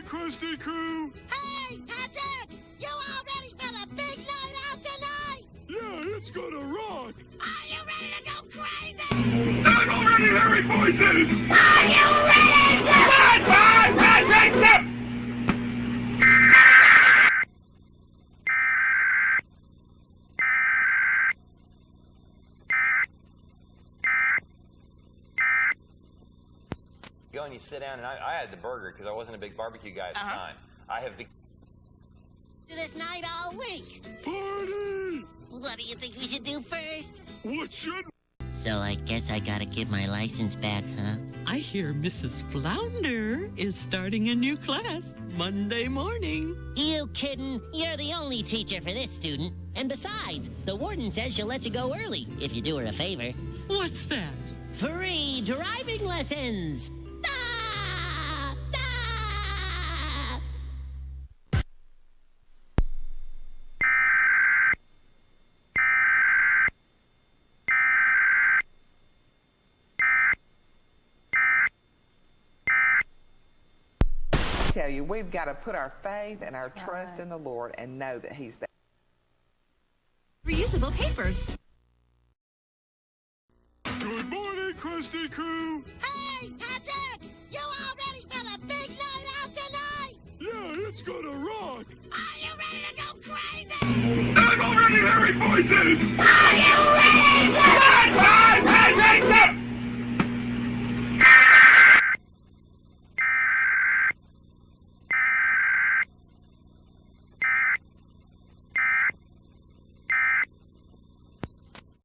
Krusty Crew! Hey, Patrick! You all ready for the big night out tonight? Yeah, it's gonna rock! Are you ready to go crazy? I'm already hearing voices! Are you ready? SpongeBob, Patrick! Go and you sit down, and I had the burger because I wasn't a big barbecue guy at the time. I have been Do this night all week. Party! What do you think we should do first? What should... So I guess I gotta give my license back, huh? I hear Mrs. Flounder is starting a new class Monday morning. You kidding? You're the only teacher for this student. And besides, the warden says she'll let you go early if you do her a favor. What's that? Free driving lessons! Da! Da! Tell you, we've got to put our faith and our trust in the Lord and know that He's there. Reusable papers. Good morning, Krusty Crew! Hey, Patrick! You all ready for the big night out tonight? Yeah, it's gonna rock! Are you ready to go crazy? I'm already hearing voices! Are you ready? SpongeBob!